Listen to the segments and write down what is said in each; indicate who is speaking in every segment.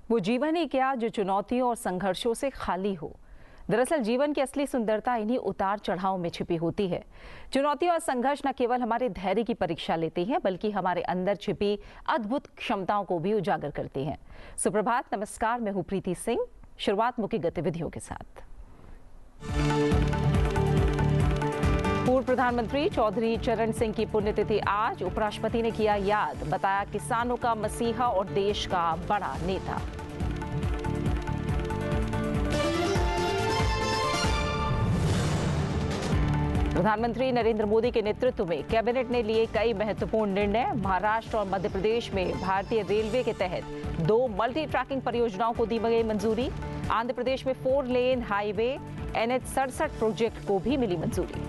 Speaker 1: वो जीवन ही क्या जो चुनौतियों और संघर्षों से खाली हो। दरअसल जीवन की असली सुंदरता इन्हीं उतार चढ़ाव में छिपी होती है। चुनौतियां और संघर्ष न केवल हमारे धैर्य की परीक्षा लेती हैं, बल्कि हमारे अंदर छिपी अद्भुत क्षमताओं को भी उजागर करती हैं। सुप्रभात, नमस्कार, मैं हूं प्रीति सिंह। शुरुआत मुख्य गतिविधियों के साथ। पूर्व प्रधानमंत्री चौधरी चरण सिंह की पुण्यतिथि आज। उपराष्ट्रपति ने किया याद, बताया किसानों का मसीहा और देश का बड़ा नेता। प्रधानमंत्री नरेंद्र मोदी के नेतृत्व में कैबिनेट ने लिए कई महत्वपूर्ण निर्णय। महाराष्ट्र और मध्य प्रदेश में भारतीय रेलवे के तहत 2 मल्टी ट्रैकिंग परियोजनाओं को दी गई मंजूरी। आंध्र प्रदेश में 4 लेन हाईवे NH 67 प्रोजेक्ट को भी मिली मंजूरी।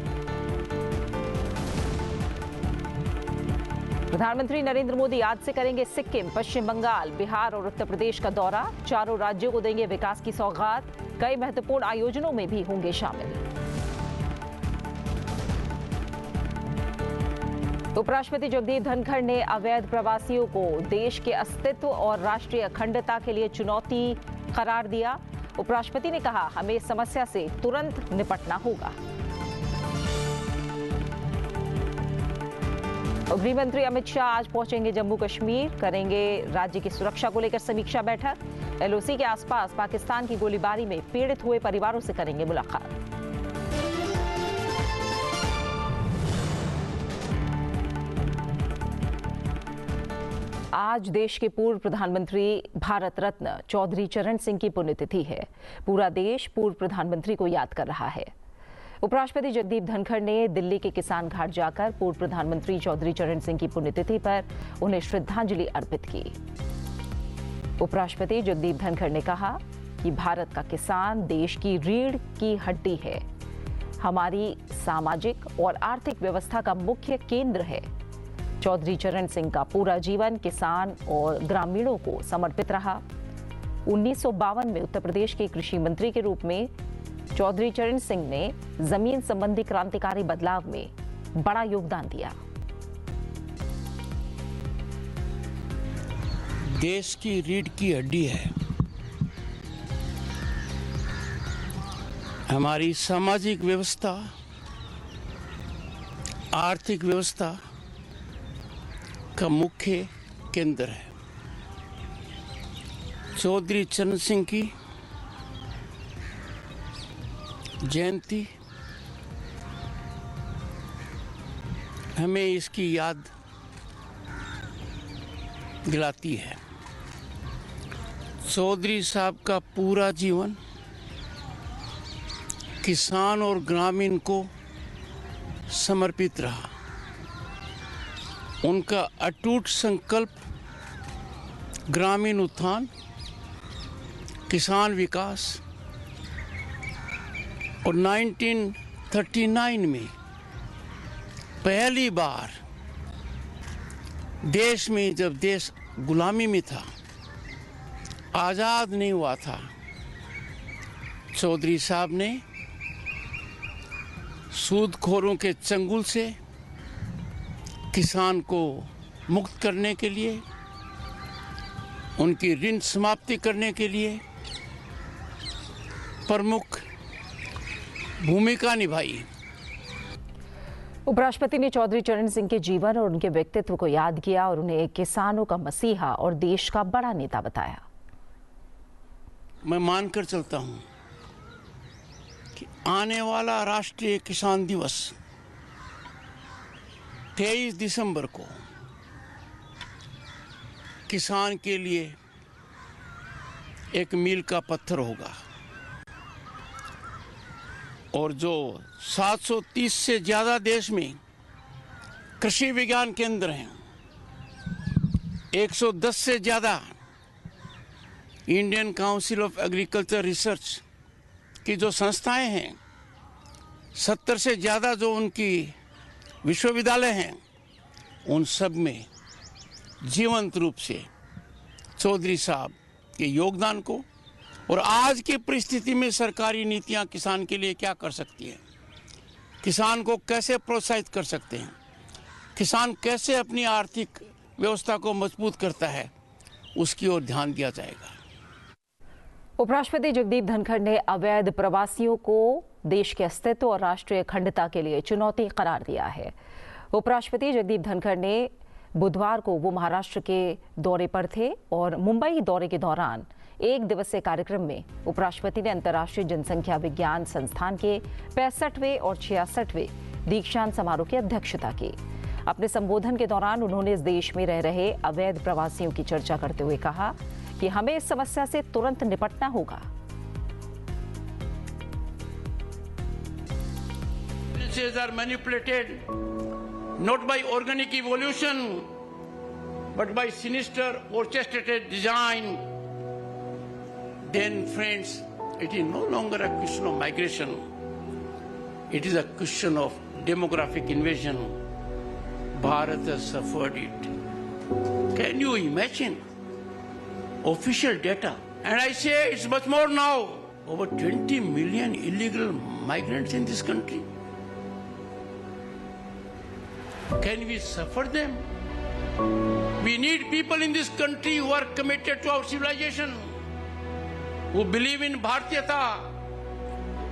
Speaker 1: प्रधानमंत्री नरेंद्र मोदी आज से करेंगे सिक्किम, पश्चिम बंगाल, बिहार और उत्तर प्रदेश का दौरा। चारों राज्यों को देंगे विकास की सौगात। कई महत्वपूर्ण आयोजनों में भी होंगे शामिल। उपराष्ट्रपति जगदीप धनखड़ ने अवैध प्रवासियों को देश के अस्तित्व और राष्ट्रीय अखंडता के लिए चुनौती करार दिया। उपराष्ट्रपति ने कहा, हमें इस समस्या से तुरंत निपटना होगा। गृह मंत्री अमित शाह आज पहुंचेंगे जम्मू कश्मीर, करेंगे राज्य की सुरक्षा को लेकर समीक्षा बैठक। LOC के आसपास पाकिस्तान की गोलीबारी में पीड़ित हुए परिवारों से करेंगे मुलाकात। आज देश के पूर्व प्रधानमंत्री भारत रत्न चौधरी चरण सिंह की पुण्यतिथि है। पूरा देश पूर्व प्रधानमंत्री को याद कर रहा है। उपराष्ट्रपति जगदीप धनखड़ ने दिल्ली के किसान घाट जाकर पूर्व प्रधानमंत्री चौधरी चरण सिंह की पुण्यतिथि पर उन्हें श्रद्धांजलि अर्पित की। उपराष्ट्रपति जगदीप धनखड़ ने कहा कि भारत का किसान देश की रीढ़ की हड्डी है, हमारी सामाजिक और आर्थिक व्यवस्था का मुख्य केंद्र है। चौधरी चरण सिंह का पूरा जीवन किसान और ग्रामीणों को समर्पित रहा। 1952 में उत्तर प्रदेश के कृषि मंत्री के रूप में चौधरी चरण सिंह ने जमीन संबंधी क्रांतिकारी बदलाव में बड़ा योगदान दिया।
Speaker 2: देश की रीढ़ की हड्डी है, हमारी सामाजिक व्यवस्था, आर्थिक व्यवस्था का मुख्य केंद्र है। चौधरी चरण सिंह की जयंती हमें इसकी याद दिलाती है। चौधरी साहब का पूरा जीवन किसान और ग्रामीण को समर्पित रहा। उनका अटूट संकल्प ग्रामीण उत्थान, किसान विकास और 1939 में पहली बार देश में, जब देश गुलामी में था, आज़ाद नहीं हुआ था, चौधरी साहब ने सूदखोरों के चंगुल से किसान को मुक्त करने के लिए, उनकी ऋण समाप्ति करने के लिए प्रमुख भूमिका निभाई।
Speaker 1: उपराष्ट्रपति ने चौधरी चरण सिंह के जीवन और उनके व्यक्तित्व को याद किया और उन्हें किसानों का मसीहा और देश का बड़ा नेता बताया।
Speaker 2: मैं मानकर चलता हूं कि आने वाला राष्ट्रीय किसान दिवस 23 दिसंबर को किसान के लिए एक मील का पत्थर होगा और जो 730 से ज़्यादा देश में कृषि विज्ञान केंद्र हैं, 110 से ज़्यादा Indian council of agriculture research की जो संस्थाएं हैं, 70 से ज़्यादा जो उनकी विश्वविद्यालय हैं, उन सब में जीवंत रूप से चौधरी साहब के योगदान को और आज की परिस्थिति में सरकारी नीतियां किसान के लिए क्या कर सकती हैं, किसान को कैसे प्रोत्साहित कर सकते हैं, किसान कैसे अपनी आर्थिक व्यवस्था को मजबूत करता है, उसकी ओर ध्यान दिया जाएगा।
Speaker 1: उपराष्ट्रपति जगदीप धनखड़ ने अवैध प्रवासियों को देश के अस्तित्व और राष्ट्रीय अखंडता के लिए चुनौती करार दिया है। उपराष्ट्रपति जगदीप धनखड़ ने बुधवार को वो महाराष्ट्र के दौरे पर थे और मुंबई दौरे के दौरान एक दिवसीय कार्यक्रम में उपराष्ट्रपति ने अंतर्राष्ट्रीय जनसंख्या विज्ञान संस्थान के 65वें और 66वें दीक्षांत समारोह की अध्यक्षता की। अपने संबोधन के दौरान उन्होंने इस देश में रह रहे अवैध प्रवासियों की चर्चा करते हुए कहा कि हमें इस समस्या से तुरंत निपटना होगा।
Speaker 2: Are manipulated not by organic evolution but by sinister orchestrated design. Then friends, it is no longer a question of migration. It is a question of demographic invasion. Bharat has suffered it. Can you imagine? Official data, and I say it's much more now. Over 20 million illegal migrants in this country. Can we suffer them? We need people in this country who are committed to our civilization, who believe in Bharatiyata,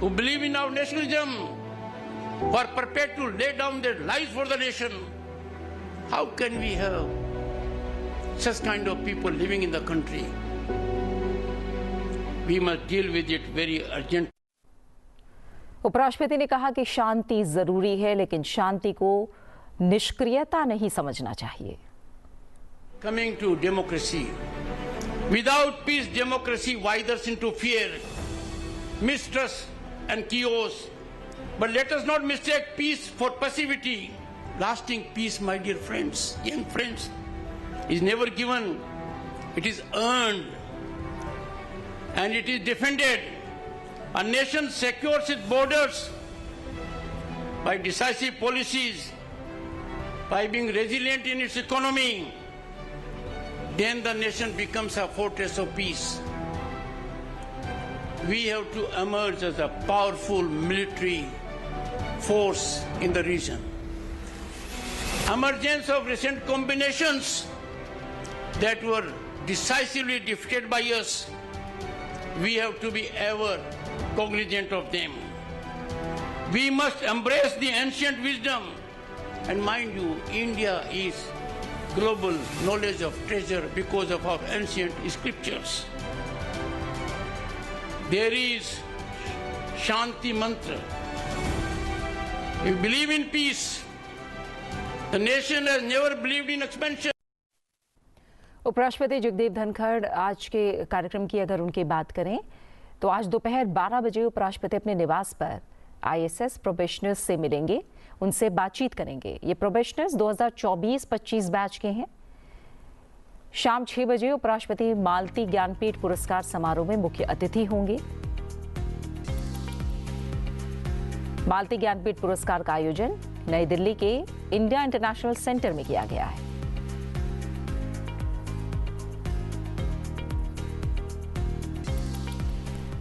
Speaker 2: who believe in our nationalism, who are prepared to lay down their lives for the nation. How can we have such kind of people living in the country? We must deal with it very urgently.
Speaker 1: उपराष्ट्रपति ने कहा कि शांति जरूरी है, लेकिन शांति को निष्क्रियता नहीं समझना चाहिए।
Speaker 2: Coming to democracy, without peace, democracy withers into fear, mistrust, and chaos. But let us not mistake peace for passivity. Lasting peace, my dear friends, young friends, is never given. It is earned, and it is defended. A nation secures its borders by decisive policies, by being resilient in its economy. Then the nation becomes a fortress of peace. We have to emerge as a powerful military force in the region. Emergence of recent combinations that were decisively defeated by us, we have to be ever cognizant of them. We must embrace the ancient wisdom. And mind you, India is global knowledge of treasure because of our ancient scriptures. There is Shanti Mantra. We believe in peace. The nation has never believed in expansion.
Speaker 1: उपराष्ट्रपति जगदीप धनखड़ आज के कार्यक्रम की अगर उनकी बात करें तो आज दोपहर 12 बजे उपराष्ट्रपति अपने निवास पर ISS प्रोबेशनर्स से मिलेंगे, उनसे बातचीत करेंगे। ये प्रोबेशनर्स 2024-25 बैच के हैं। शाम 6 बजे उपराष्ट्रपति मालती ज्ञानपीठ पुरस्कार समारोह में मुख्य अतिथि होंगे। मालती ज्ञानपीठ पुरस्कार का आयोजन नई दिल्ली के इंडिया इंटरनेशनल सेंटर में किया गया है।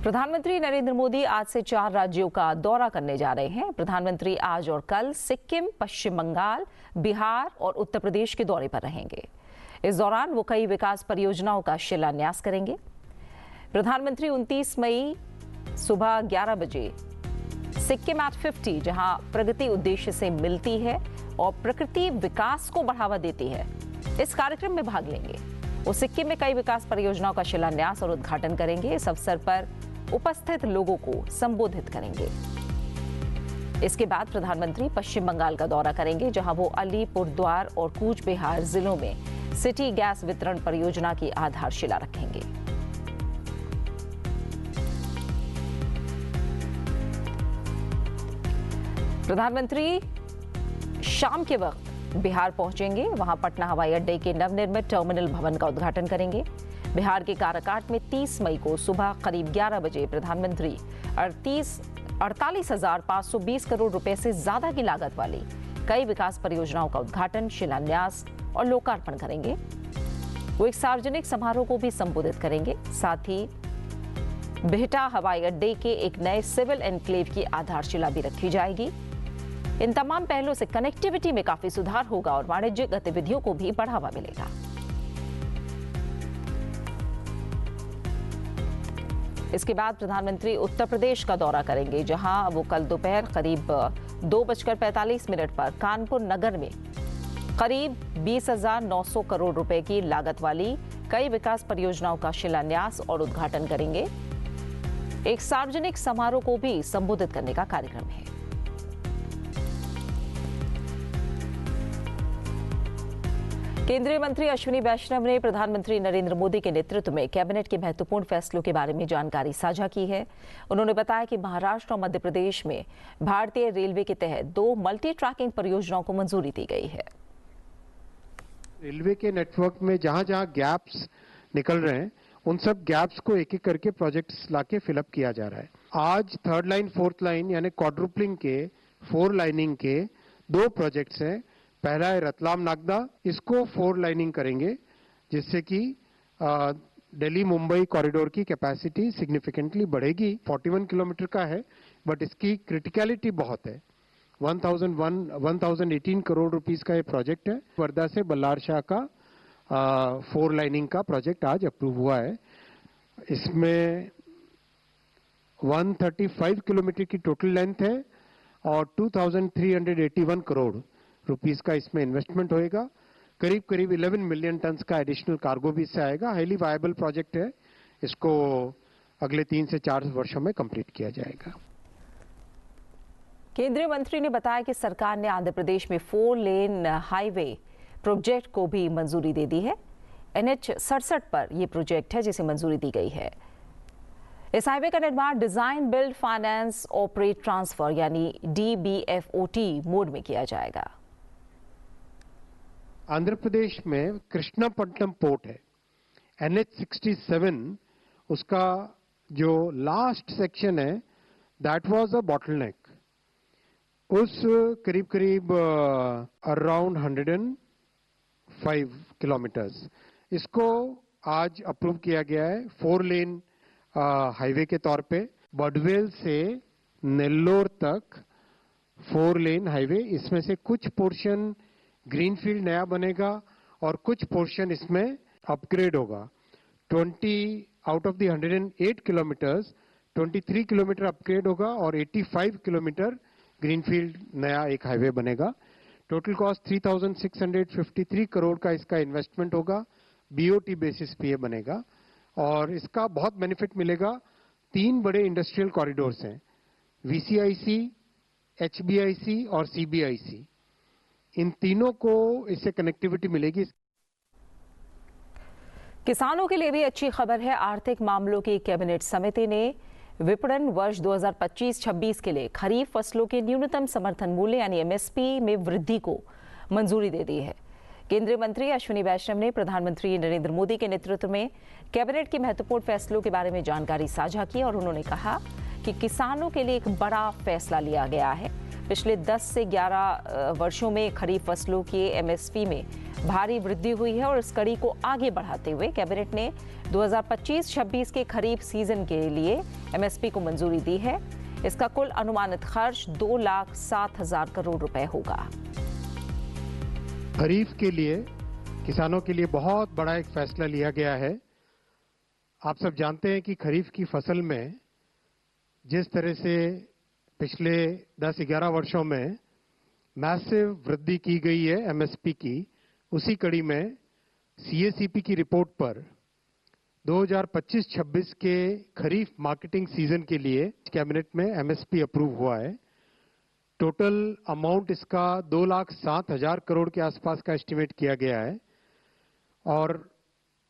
Speaker 1: प्रधानमंत्री नरेंद्र मोदी आज से 4 राज्यों का दौरा करने जा रहे हैं। प्रधानमंत्री आज और कल सिक्किम, पश्चिम बंगाल, बिहार और उत्तर प्रदेश के दौरे पर रहेंगे। इस दौरान वो कई विकास परियोजनाओं का शिलान्यास करेंगे। प्रधानमंत्री 29 मई सुबह 11 बजे सिक्किम एट 50, जहां प्रगति उद्देश्य से मिलती है और प्रकृति विकास को बढ़ावा देती है, इस कार्यक्रम में भाग लेंगे। वो सिक्किम में कई विकास परियोजनाओं का शिलान्यास और उद्घाटन करेंगे। इस अवसर पर उपस्थित लोगों को संबोधित करेंगे। इसके बाद प्रधानमंत्री पश्चिम बंगाल का दौरा करेंगे, जहां वो अलीपुरद्वार और कूच बिहार जिलों में सिटी गैस वितरण परियोजना की आधारशिला रखेंगे। प्रधानमंत्री शाम के वक्त बिहार पहुंचेंगे। वहां पटना हवाई अड्डे के नवनिर्मित टर्मिनल भवन का उद्घाटन करेंगे। बिहार के काराकाट में 30 मई को सुबह करीब 11 बजे प्रधानमंत्री 48,520 करोड़ रुपए से ज्यादा की लागत वाली कई विकास परियोजनाओं का उद्घाटन, शिलान्यास और लोकार्पण करेंगे। वो एक सार्वजनिक समारोह को भी संबोधित करेंगे। साथ ही बिहटा हवाई अड्डे के एक नए सिविल एनक्लेव की आधारशिला भी रखी जाएगी। इन तमाम पहलों से कनेक्टिविटी में काफी सुधार होगा और वाणिज्यिक गतिविधियों को भी बढ़ावा मिलेगा। इसके बाद प्रधानमंत्री उत्तर प्रदेश का दौरा करेंगे, जहां वो कल दोपहर करीब 2:45 पर कानपुर नगर में करीब 20,900 करोड़ रुपए की लागत वाली कई विकास परियोजनाओं का शिलान्यास और उद्घाटन करेंगे। एक सार्वजनिक समारोह को भी संबोधित करने का कार्यक्रम है। केंद्रीय मंत्री अश्विनी वैष्णव ने प्रधानमंत्री नरेंद्र मोदी के नेतृत्व में कैबिनेट के महत्वपूर्ण फैसलों के बारे में जानकारी साझा की है। उन्होंने बताया कि महाराष्ट्र और मध्य प्रदेश में भारतीय रेलवे के तहत 2 मल्टी ट्रैकिंग परियोजनाओं को मंजूरी दी गई है।
Speaker 3: रेलवे के नेटवर्क में जहां जहां गैप्स निकल रहे हैं, उन सब गैप्स को एक एक करके प्रोजेक्ट्स लाके फिलअप किया जा रहा है। आज 3rd लाइन 4th लाइन यानी क्वाड्रुपलिंग के 4 लाइनिंग के 2 प्रोजेक्ट्स हैं। पहला है रतलाम नागदा, इसको 4 लाइनिंग करेंगे, जिससे कि दिल्ली मुंबई कॉरिडोर की कैपेसिटी सिग्निफिकेंटली बढ़ेगी। 41 किलोमीटर का है, बट इसकी क्रिटिकलिटी बहुत है। 1018 करोड़ रुपीस का ये प्रोजेक्ट है। वर्धा से बल्लारशाह का 4 लाइनिंग का प्रोजेक्ट आज अप्रूव हुआ है। इसमें 135 किलोमीटर की टोटल लेंथ है और 2381 करोड़ रुपीस का इसमें इन्वेस्टमेंट होएगा। करीब करीब 11 मिलियन टन का एडिशनल कार्गो भी इससे आएगा। हाईली वायबल प्रोजेक्ट है, इसको अगले 3 से 4 वर्षों में कंप्लीट किया जाएगा।
Speaker 1: केंद्रीय मंत्री ने बताया कि सरकार ने आंध्र प्रदेश में 4 लेन हाईवे प्रोजेक्ट को भी मंजूरी दे दी है। NH 67 पर यह प्रोजेक्ट है जिसे मंजूरी दी गई है। इस हाईवे का निर्माण design build finance operate transfer यानी DBFOT मोड में किया जाएगा।
Speaker 3: आंध्र प्रदेश में कृष्णापट्टनम पोर्ट है, NH 67, उसका जो लास्ट सेक्शन है दैट वाज अ बॉटलनेक। उस करीब करीब अराउंड 105 किलोमीटर्स, इसको आज अप्रूव किया गया है 4 लेन हाईवे के तौर पे। बडवेल से नेल्लोर तक 4 लेन हाईवे, इसमें से कुछ पोर्शन ग्रीनफील्ड नया बनेगा और कुछ पोर्शन इसमें अपग्रेड होगा। 20 out of the 108 kilometres 23 kilometre upgrade होगा और 85 किलोमीटर ग्रीनफील्ड नया एक हाईवे बनेगा। टोटल कॉस्ट 3653 करोड़ का इसका इन्वेस्टमेंट होगा। BOT बेसिस पे ये बनेगा और इसका बहुत बेनिफिट मिलेगा। 3 बड़े इंडस्ट्रियल कॉरिडोर्स हैं, VCIC, HBIC और CBIC। इन तीनों को इससे कनेक्टिविटी मिलेगी।
Speaker 1: किसानों के लिए भी अच्छी खबर है। आर्थिक मामलों की कैबिनेट समिति ने विपणन वर्ष 2025-26 के लिए खरीफ फसलों के न्यूनतम समर्थन मूल्य यानी MSP में वृद्धि को मंजूरी दे दी है। केंद्रीय मंत्री अश्विनी वैष्णव ने प्रधानमंत्री नरेंद्र मोदी के नेतृत्व में कैबिनेट के महत्वपूर्ण फैसलों के बारे में जानकारी साझा की और उन्होंने कहा कि किसानों के लिए एक बड़ा फैसला लिया गया है। पिछले 10 से 11 वर्षों में खरीफ फसलों की MSP में भारी वृद्धि हुई है और इस कड़ी को आगे बढ़ाते हुए कैबिनेट ने 2025-26 के खरीफ सीजन के लिए MSP को मंजूरी दी है। इसका कुल अनुमानित खर्च 2,07,000 करोड़ रुपए होगा।
Speaker 3: खरीफ के लिए किसानों के लिए बहुत बड़ा एक फैसला लिया गया है। आप सब जानते हैं कि खरीफ की फसल में जिस तरह से पिछले 10-11 वर्षों में मैसिव वृद्धि की गई है MSP की, उसी कड़ी में CACP की रिपोर्ट पर 2025-26 के खरीफ मार्केटिंग सीजन के लिए कैबिनेट में MSP अप्रूव हुआ है। टोटल अमाउंट इसका 2,07,000 करोड़ के आसपास का एस्टिमेट किया गया है। और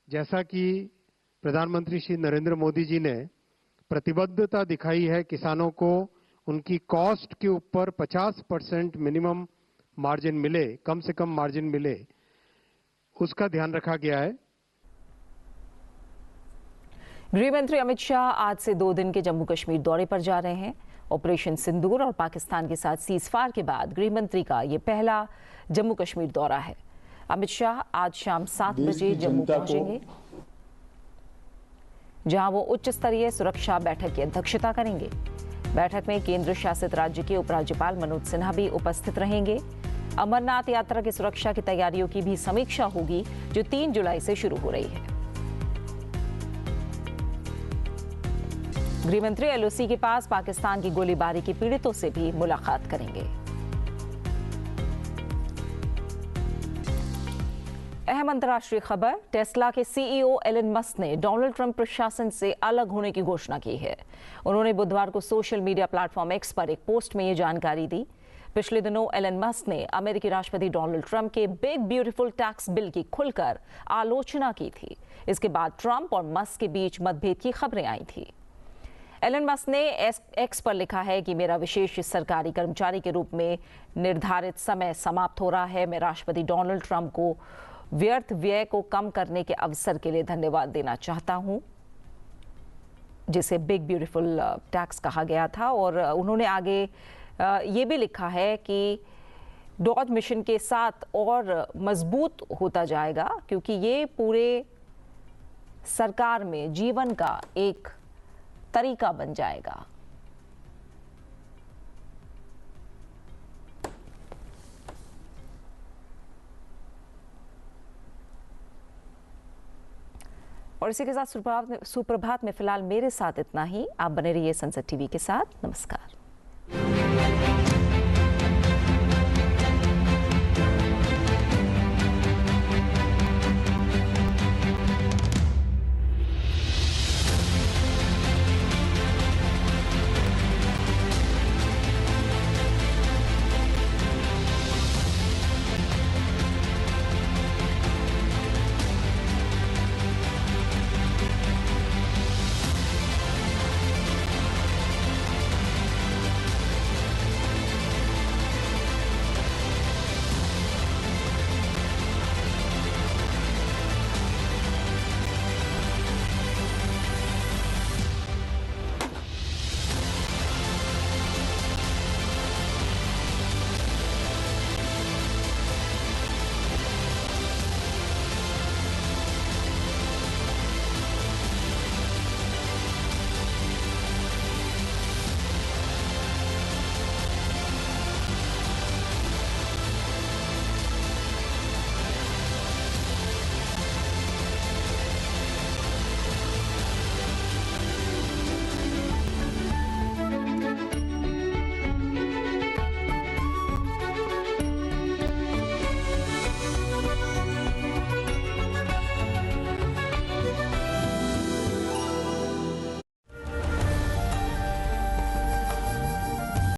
Speaker 3: जैसा कि प्रधानमंत्री श्री नरेंद्र मोदी जी ने प्रतिबद्धता दिखाई है किसानों को उनकी कॉस्ट के ऊपर 50% मिनिमम मार्जिन मिले, कम से कम मार्जिन मिले, उसका ध्यान रखा गया है।
Speaker 1: गृह मंत्री अमित शाह आज से 2 दिन के जम्मू कश्मीर दौरे पर जा रहे हैं। ऑपरेशन सिंदूर और पाकिस्तान के साथ सीजफायर के बाद गृह मंत्री का ये पहला जम्मू कश्मीर दौरा है। अमित शाह आज शाम 7 बजे जम्मू पहुंचेंगे, जहां वो उच्च स्तरीय सुरक्षा बैठक की अध्यक्षता करेंगे। बैठक में केंद्र शासित राज्य के उपराज्यपाल मनोज सिन्हा भी उपस्थित रहेंगे। अमरनाथ यात्रा की सुरक्षा की तैयारियों की भी समीक्षा होगी, जो 3 जुलाई से शुरू हो रही है। गृहमंत्री एलओसी के पास पाकिस्तान की गोलीबारी के पीड़ितों से भी मुलाकात करेंगे। अहम अंतर्राष्ट्रीय खबर, टेस्ला के सीईओ एलन मस्क ने डोनाल्ड ट्रंप प्रशासन से अलग होने की घोषणा की है। उन्होंने बुधवार को सोशल मीडिया प्लेटफॉर्म एक्स पर एक पोस्ट में ये जानकारी दी। पिछले दिनों एलन मस्क ने अमेरिकी राष्ट्रपति डोनाल्ड ट्रंप के बिग ब्यूटीफुल टैक्स बिल की खुलकर आलोचना की थी। इसके बाद ट्रंप और मस्क के बीच मतभेद की खबरें आई थी। एलन मस्क ने एक्स पर लिखा है कि मेरा विशेष सरकारी कर्मचारी के रूप में निर्धारित समय समाप्त हो रहा है। मैं राष्ट्रपति डोनाल्ड ट्रंप को व्यर्थ व्यय को कम करने के अवसर के लिए धन्यवाद देना चाहता हूं, जिसे बिग ब्यूटीफुल टैक्स कहा गया था। और उन्होंने आगे ये भी लिखा है कि डॉज मिशन के साथ और मजबूत होता जाएगा, क्योंकि ये पूरे सरकार में जीवन का एक तरीका बन जाएगा। और इसी के साथ सुप्रभात में फिलहाल मेरे साथ इतना ही। आप बने रहिए संसद टीवी के साथ। नमस्कार।